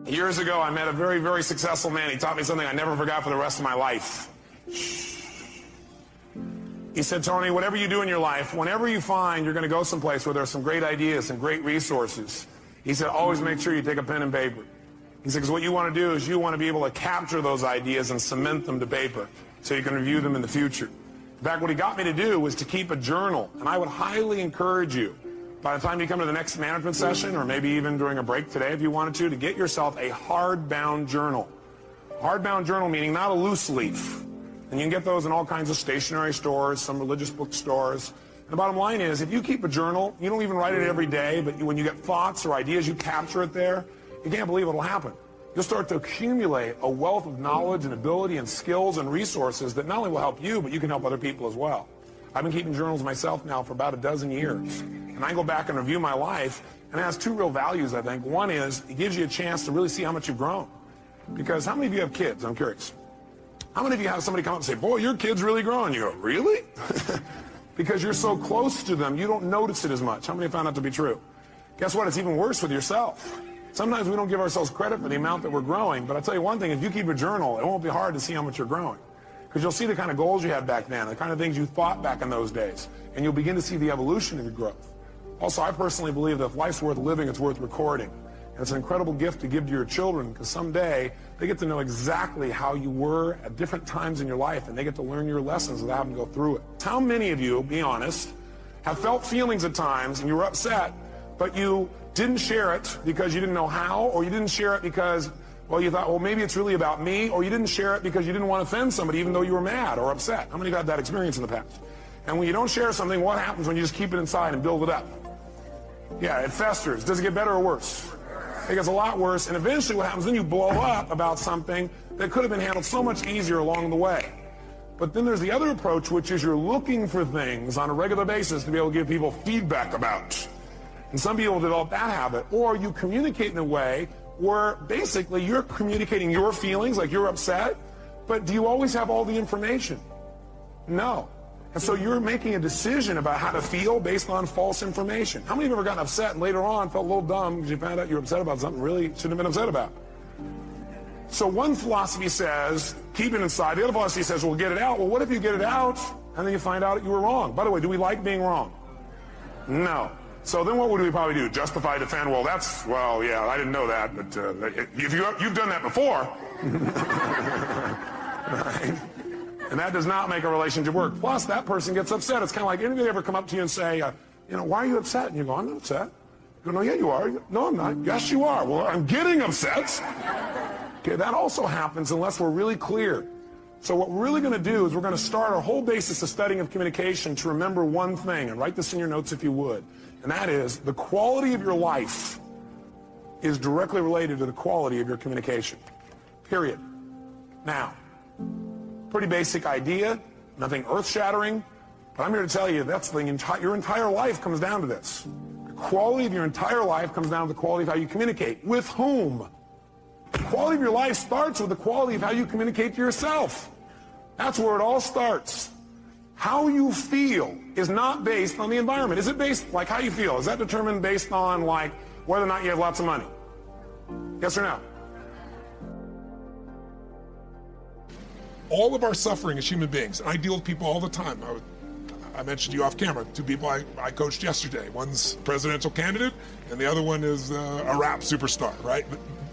Years ago, I met a very, very successful man. He taught me something I never forgot for the rest of my life. He said, Tony, whatever you do in your life, whenever you find you're going to go someplace where there's some great ideas and great resources, he said, always make sure you take a pen and paper. He said, because what you want to do is you want to be able to capture those ideas and cement them to paper so you can review them in the future. In fact, what he got me to do was to keep a journal, and I would highly encourage you, by the time you come to the next management session, or maybe even during a break today if you wanted to get yourself a hardbound journal. Hardbound journal meaning not a loose leaf. And you can get those in all kinds of stationery stores, some religious bookstores. And the bottom line is, if you keep a journal, you don't even write it every day, but when you get thoughts or ideas, you capture it there. You can't believe what'll happen. You'll start to accumulate a wealth of knowledge and ability and skills and resources that not only will help you, but you can help other people as well. I've been keeping journals myself now for about a dozen years. And I go back and review my life, and it has two real values, I think. One is, it gives you a chance to really see how much you've grown. Because how many of you have kids? I'm curious. How many of you have somebody come up and say, boy, your kid's really grown? You go, really? Because you're so close to them, you don't notice it as much. How many found that to be true? Guess what? It's even worse with yourself. Sometimes we don't give ourselves credit for the amount that we're growing, but I'll tell you one thing, if you keep a journal, it won't be hard to see how much you're growing. Because you'll see the kind of goals you had back then, the kind of things you thought back in those days, and you'll begin to see the evolution of your growth. Also, I personally believe that if life's worth living, it's worth recording. And it's an incredible gift to give to your children, because someday they get to know exactly how you were at different times in your life, and they get to learn your lessons without having to go through it. How many of you, be honest, have felt feelings at times and you were upset, but you didn't share it because you didn't know how, or you didn't share it because, well, you thought, well, maybe it's really about me, or you didn't share it because you didn't want to offend somebody even though you were mad or upset? How many of you had that experience in the past? And when you don't share something, what happens when you just keep it inside and build it up? Yeah, it festers. Does it get better or worse? It gets a lot worse, and eventually what happens, then you blow up about something that could have been handled so much easier along the way. But then there's the other approach, which is you're looking for things on a regular basis to be able to give people feedback about. And some people develop that habit, or you communicate in a way where basically you're communicating your feelings, like you're upset, but do you always have all the information? No. And so you're making a decision about how to feel based on false information. How many of you have ever gotten upset and later on felt a little dumb because you found out you were upset about something really shouldn't have been upset about? So one philosophy says, keep it inside. The other philosophy says, well, get it out. Well, what if you get it out and then you find out you were wrong? By the way, do we like being wrong? No. So then what would we probably do? Justify, defend? Well, well, yeah, I didn't know that, but if you've done that before. Right? And that does not make a relationship work. Plus, that person gets upset. It's kind of like, anybody ever come up to you and say, why are you upset? And you go, I'm not upset. You go, no, yeah, you are. No, I'm not. Yes, you are. Well, I'm getting upset. Okay, that also happens unless we're really clear. So what we're really going to do is we're going to start our whole basis of studying of communication to remember one thing, and write this in your notes if you would, and that is the quality of your life is directly related to the quality of your communication. Period. Now, pretty basic idea, nothing earth-shattering, but I'm here to tell you that's your entire life comes down to this. The quality of your entire life comes down to the quality of how you communicate. With whom? The quality of your life starts with the quality of how you communicate to yourself. That's where it all starts. How you feel is not based on the environment. Is it based, like how you feel, is that determined based on like whether or not you have lots of money? Yes or no? All of our suffering as human beings, and I deal with people all the time. I mentioned to you off camera, two people I coached yesterday. One's a presidential candidate, and the other one is a rap superstar, right?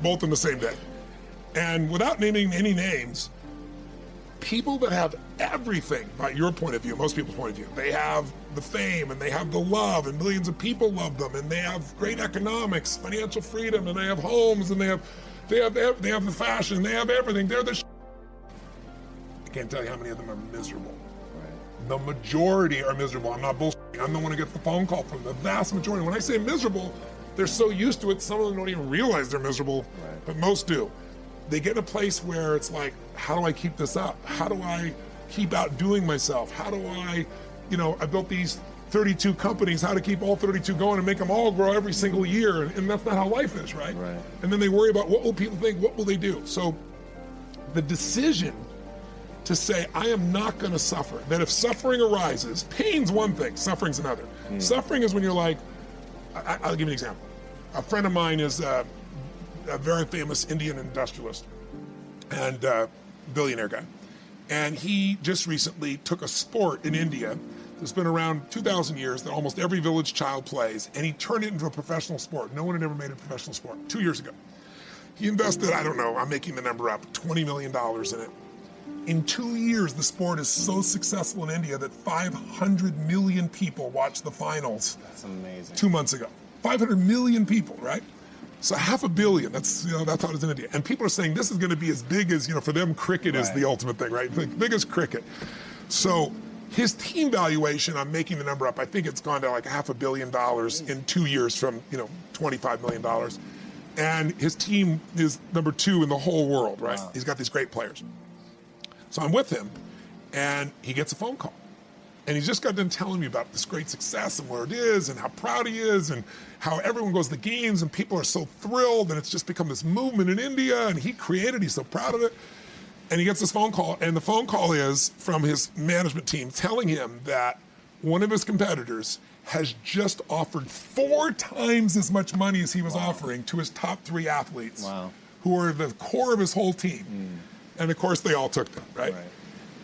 Both in the same day. And without naming any names, people that have everything, by your point of view, most people's point of view, they have the fame, and they have the love, and millions of people love them, and they have great economics, financial freedom, and they have homes, and they have the fashion, they have everything. They're the I can't tell you how many of them are miserable. Right. The majority are miserable. I'm not bullshitting. I'm the one who gets the phone call from the vast majority. When I say miserable, they're so used to it, some of them don't even realize they're miserable, right. But most do. They get in a place where it's like, how do I keep this up? How do I keep outdoing myself? How do I, I built these 32 companies, how to keep all 32 going and make them all grow every single year. And that's not how life is, right? And then they worry about what will people think, what will they do? So the decision to say, I am not going to suffer. That if suffering arises, pain's one thing, suffering's another. Suffering is when you're like, I'll give you an example. A friend of mine is a very famous Indian industrialist and billionaire guy. And he just recently took a sport in India that's been around 2,000 years that almost every village child plays, and he turned it into a professional sport. No one had ever made it a professional sport 2 years ago. He invested, I don't know, I'm making the number up, $20 million in it. In 2 years, the sport is so successful in India that 500 million people watched the finals. That's amazing. 2 months ago. 500 million people, right? So 500 million, that's how it is in India. And people are saying this is going to be as big as, for them, cricket is the ultimate thing, right? Like, big as cricket. So his team valuation, I'm making the number up, I think it's gone to like $500 million in 2 years from, $25 million. And his team is number 2 in the whole world, right? Wow. He's got these great players. So I'm with him, and he gets a phone call. And he's just got done telling me about this great success and where it is and how proud he is and how everyone goes to the games and people are so thrilled and it's just become this movement in India and he created, he's so proud of it. And he gets this phone call, and the phone call is from his management team telling him that one of his competitors has just offered 4 times as much money as he was offering to his top 3 athletes who are the core of his whole team. And of course they all took them, right?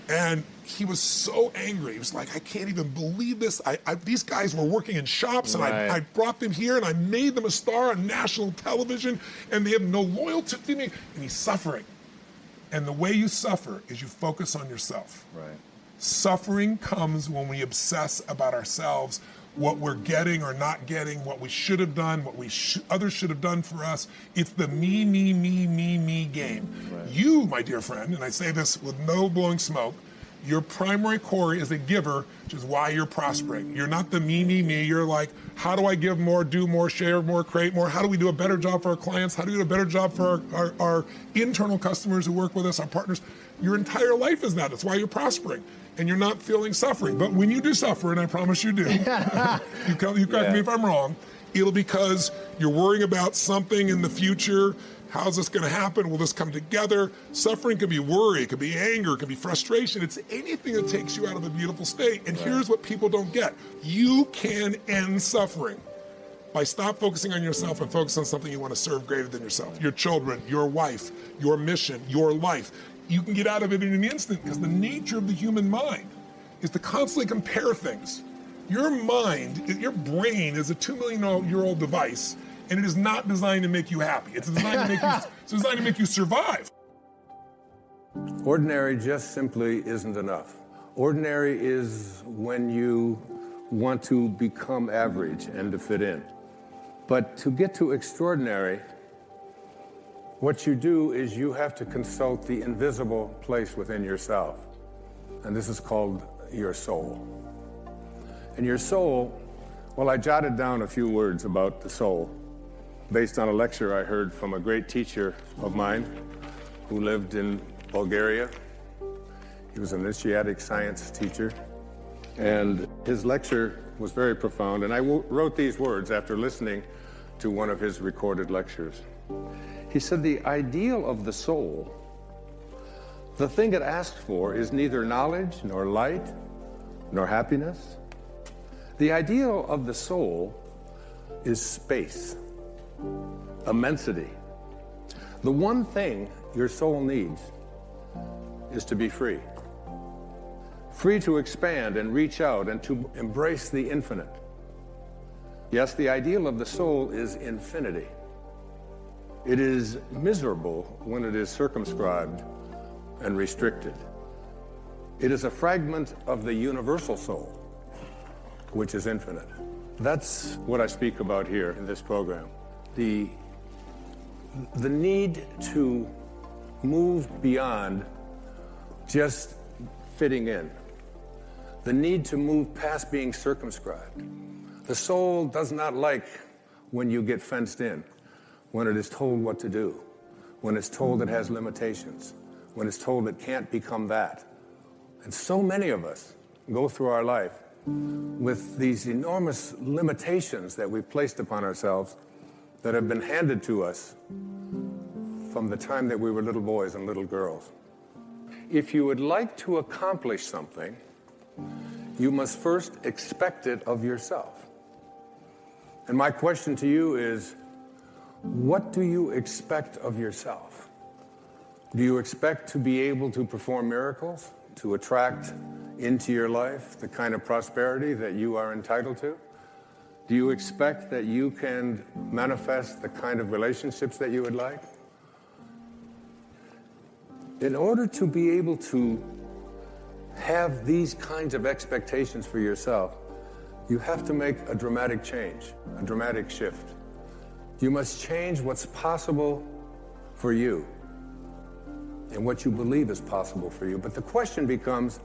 And he was so angry. He was like, I can't even believe this. These guys were working in shops, and I brought them here, and I made them a star on national television, and they have no loyalty to me. And he's suffering. And the way you suffer is you focus on yourself. Suffering comes when we obsess about ourselves, what we're getting or not getting, what we should have done, what others should have done for us. It's the me, me, me, me, me game. You, my dear friend, and I say this with no blowing smoke, your primary core is a giver, which is why you're prospering. You're not the me, me, me. You're like, how do I give more, do more, share more, create more? How do we do a better job for our clients? How do we do a better job for our internal customers who work with us, our partners? Your entire life is that. That's why you're prospering. And you're not feeling suffering. But when you do suffer, and I promise you do, you correct me if I'm wrong, it'll because you're worrying about something in the future. How's this going to happen? Will this come together? Suffering can be worry, it can be anger, it can be frustration. It's anything that takes you out of a beautiful state. And here's what people don't get. You can end suffering by stop focusing on yourself and focus on something you want to serve greater than yourself. Your children, your wife, your mission, your life. You can get out of it in an instant because the nature of the human mind is to constantly compare things. Your mind, your brain is a 2 million year old device, and it is not designed to make you happy. It's designed to make you survive. Ordinary just simply isn't enough. Ordinary is when you want to become average and to fit in. But to get to extraordinary, what you do is you have to consult the invisible place within yourself. And this is called your soul. And your soul, well, I jotted down a few words about the soul based on a lecture I heard from a great teacher of mine who lived in Bulgaria. He was an initiatic science teacher. And his lecture was very profound. And I wrote these words after listening to one of his recorded lectures. He said, the ideal of the soul, the thing it asks for, is neither knowledge, nor light, nor happiness. The ideal of the soul is space, immensity. The one thing your soul needs is to be free. Free to expand and reach out and to embrace the infinite. Yes, the ideal of the soul is infinity. It is miserable when it is circumscribed and restricted. It is a fragment of the universal soul, which is infinite. That's what I speak about here in this program. The need to move beyond just fitting in. The need to move past being circumscribed. The soul does not like when you get fenced in, when it is told what to do, when it's told it has limitations, when it's told it can't become that. And so many of us go through our life with these enormous limitations that we've placed upon ourselves that have been handed to us from the time that we were little boys and little girls. If you would like to accomplish something, you must first expect it of yourself. And my question to you is, what do you expect of yourself? Do you expect to be able to perform miracles, to attract into your life the kind of prosperity that you are entitled to? Do you expect that you can manifest the kind of relationships that you would like? In order to be able to have these kinds of expectations for yourself, you have to make a dramatic change, a dramatic shift. You must change what's possible for you and what you believe is possible for you. But the question becomes,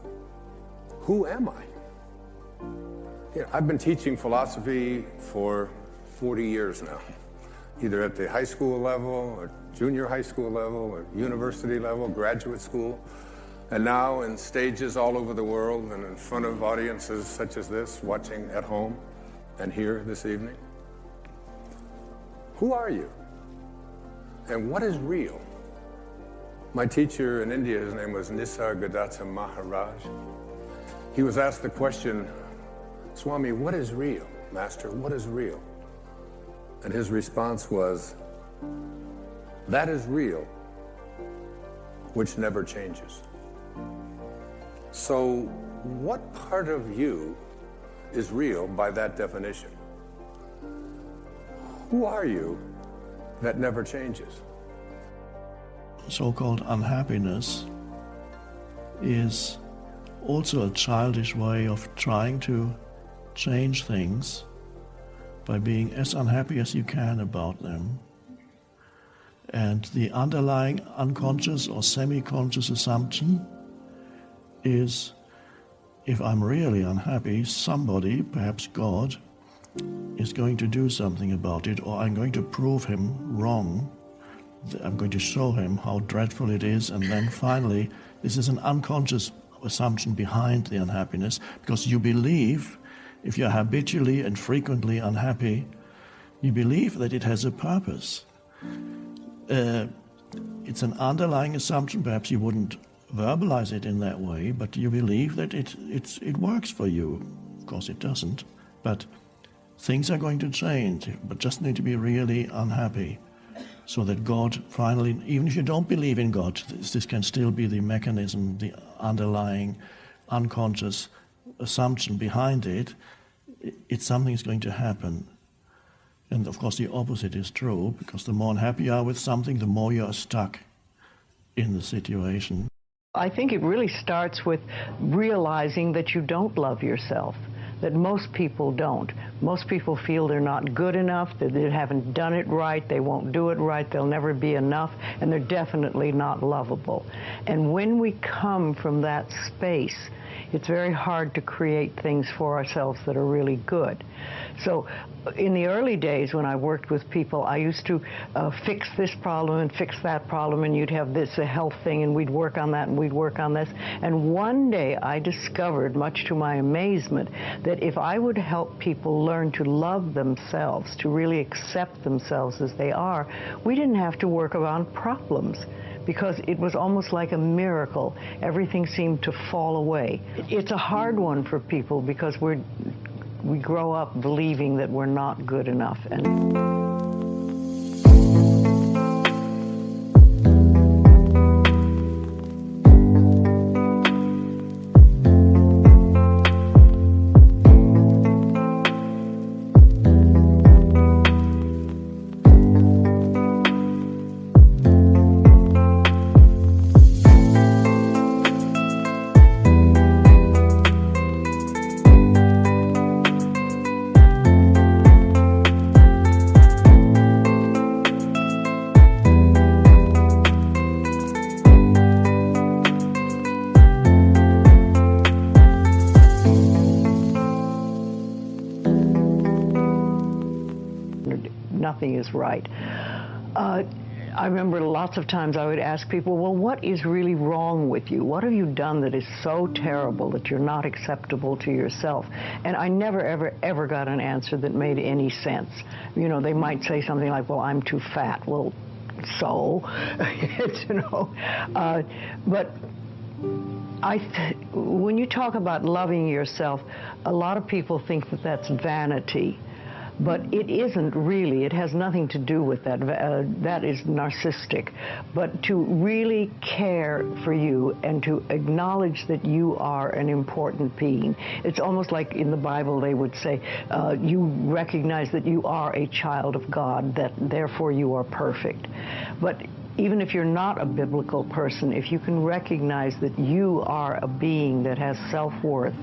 who am I? You know, I've been teaching philosophy for 40 years now, either at the high school level or junior high school level or university level, graduate school, and now in stages all over the world and in front of audiences such as this, watching at home and here this evening. Who are you? And what is real? My teacher in India, his name was Nisargadatta Maharaj. He was asked the question, Swami, what is real? Master, what is real? And his response was, that is real, which never changes. So what part of you is real by that definition? Who are you that never changes? So-called unhappiness is also a childish way of trying to change things by being as unhappy as you can about them. And the underlying unconscious or semi-conscious assumption is, if I'm really unhappy, somebody, perhaps God, is going to do something about it, or I'm going to prove him wrong. I'm going to show him how dreadful it is, and then finally, this is an unconscious assumption behind the unhappiness, because you believe, if you're habitually and frequently unhappy, you believe that it has a purpose. It's an underlying assumption. Perhaps you wouldn't verbalize it in that way, but you believe that it works for you. Of course it doesn't, but things are going to change, but just need to be really unhappy, so that God finally, even if you don't believe in God, this can still be the mechanism, the underlying unconscious assumption behind it. It's something's going to happen. And of course the opposite is true, because the more unhappy you are with something, the more you are stuck in the situation. I think it really starts with realizing that you don't love yourself, that most people don't. Most people feel they're not good enough, that they haven't done it right, they won't do it right, they'll never be enough, and they're definitely not lovable. And when we come from that space, it's very hard to create things for ourselves that are really good. So in the early days when I worked with people, I used to fix this problem and fix that problem, and you'd have this, a health thing, and we'd work on that and we'd work on this. And one day I discovered, much to my amazement, that if I would help people learn to love themselves, to really accept themselves as they are, we didn't have to work around problems, because it was almost like a miracle. Everything seemed to fall away. It's a hard one for people, because we grow up believing that we're not good enough. Nothing is right. I remember lots of times I would ask people, well, what is really wrong with you? What have you done that is so terrible that you're not acceptable to yourself? And I never, ever, ever got an answer that made any sense. You know, they might say something like, well, I'm too fat. Well, so, you know. But when you talk about loving yourself, a lot of people think that that's vanity. But it isn't really, it has nothing to do with that. That is narcissistic. But to really care for you and to acknowledge that you are an important being. It's almost like in the Bible they would say, you recognize that you are a child of God, that therefore you are perfect. But even if you're not a biblical person, if you can recognize that you are a being that has self-worth,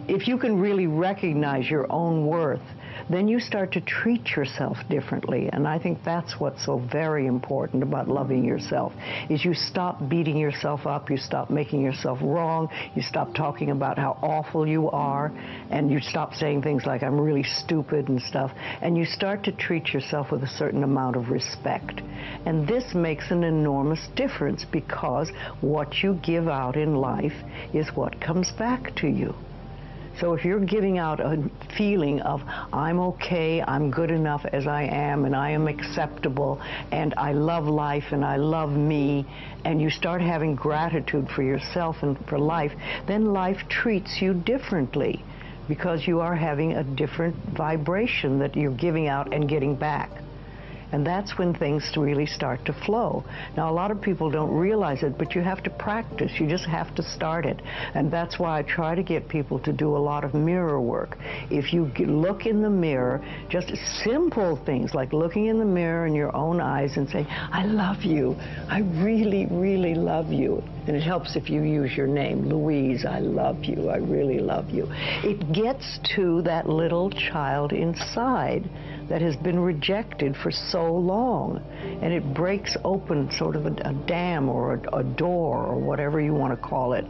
if you can really recognize your own worth, then you start to treat yourself differently. And I think that's what's so very important about loving yourself, is you stop beating yourself up, you stop making yourself wrong, you stop talking about how awful you are, and you stop saying things like, I'm really stupid and stuff, and you start to treat yourself with a certain amount of respect. And this makes an enormous difference, because what you give out in life is what comes back to you. So if you're giving out a feeling of, I'm okay, I'm good enough as I am, and I am acceptable, and I love life, and I love me, and you start having gratitude for yourself and for life, then life treats you differently, because you are having a different vibration that you're giving out and getting back. And that's when things really start to flow. Now, a lot of people don't realize it, but you have to practice. You just have to start it. And that's why I try to get people to do a lot of mirror work. If you look in the mirror, just simple things like looking in the mirror in your own eyes and saying, I love you. I really, really love you. And it helps if you use your name, Louise, I love you. I really love you. It gets to that little child inside that has been rejected for so long, and it breaks open sort of a dam or a door or whatever you want to call it,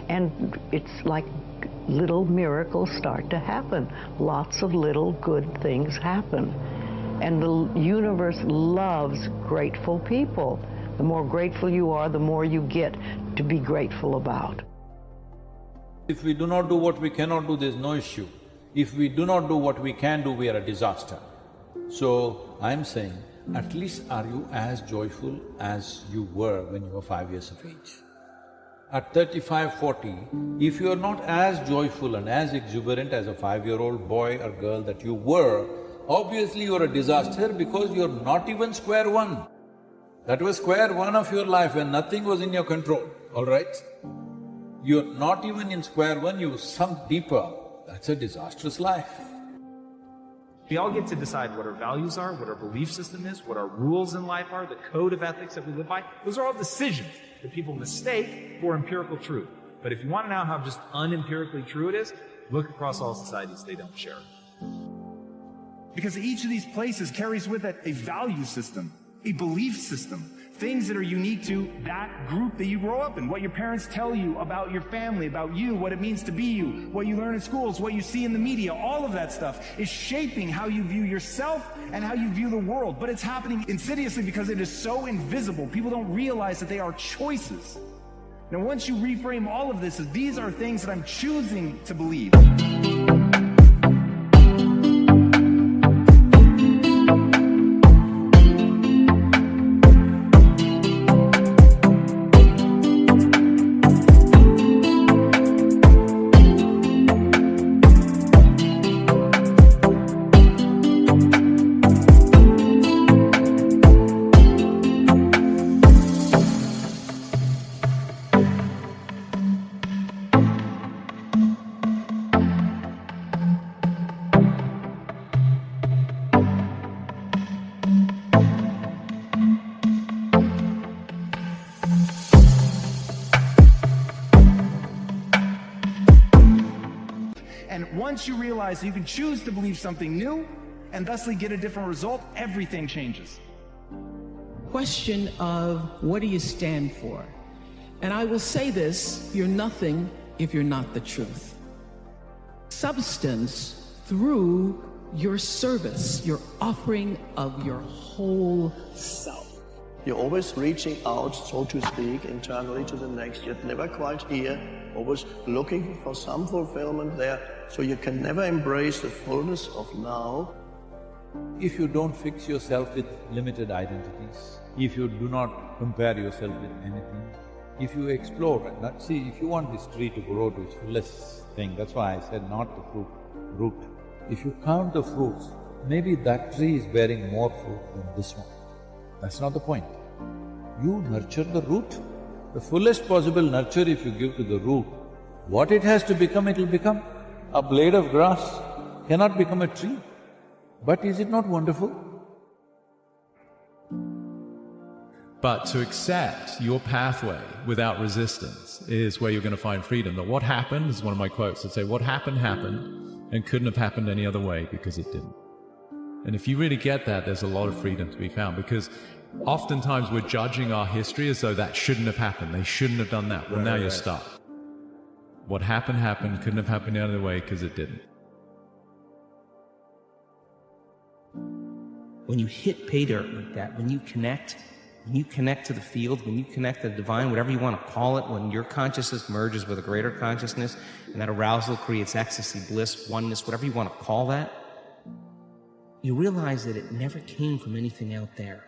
and it's like little miracles start to happen. Lots of little good things happen, and the universe loves grateful people. The more grateful you are, the more you get to be grateful about. If we do not do what we cannot do, there's no issue. If we do not do what we can do, we are a disaster. So, I'm saying, at least are you as joyful as you were when you were 5 years of age? At 35, 40, if you are not as joyful and as exuberant as a 5-year-old boy or girl that you were, obviously you're a disaster, because you're not even square one. That was square one of your life when nothing was in your control, all right? You're not even in square one, you sunk deeper. That's a disastrous life. We all get to decide what our values are, what our belief system is, what our rules in life are, the code of ethics that we live by. Those are all decisions that people mistake for empirical truth. But if you want to know how just unempirically true it is, look across all societies, they don't share it. Because each of these places carries with it a value system, a belief system, things that are unique to that group that you grow up in, what your parents tell you about your family, about you, what it means to be you, what you learn in schools, what you see in the media, all of that stuff is shaping how you view yourself and how you view the world. But it's happening insidiously because it is so invisible. People don't realize that they are choices. Now, once you reframe all of this as these are things that I'm choosing to believe. And once you realize that you can choose to believe something new and thusly get a different result, everything changes. Question of what do you stand for? And I will say this, you're nothing if you're not the truth. Substance through your service, your offering of your whole self. You're always reaching out, so to speak, internally to the next. You're never quite here, always looking for some fulfillment there, so you can never embrace the fullness of now. If you don't fix yourself with limited identities, if you do not compare yourself with anything, if you explore, see, if you want this tree to grow to its fullest thing, that's why I said not the fruit, root. If you count the fruits, maybe that tree is bearing more fruit than this one. That's not the point. You nurture the root. The fullest possible nurture if you give to the root, what it has to become, it will become. A blade of grass cannot become a tree. But is it not wonderful? But to accept your pathway without resistance is where you're going to find freedom. That what happened is one of my quotes that say, what happened, happened, and couldn't have happened any other way because it didn't. And if you really get that, there's a lot of freedom to be found, because oftentimes we're judging our history as though that shouldn't have happened, they shouldn't have done that. Well, now you're stuck. What happened, happened, couldn't have happened any other way because it didn't. When you hit pay dirt like that, when you connect to the field, when you connect to the divine, whatever you want to call it, when your consciousness merges with a greater consciousness, and that arousal creates ecstasy, bliss, oneness, whatever you want to call that, you realize that it never came from anything out there.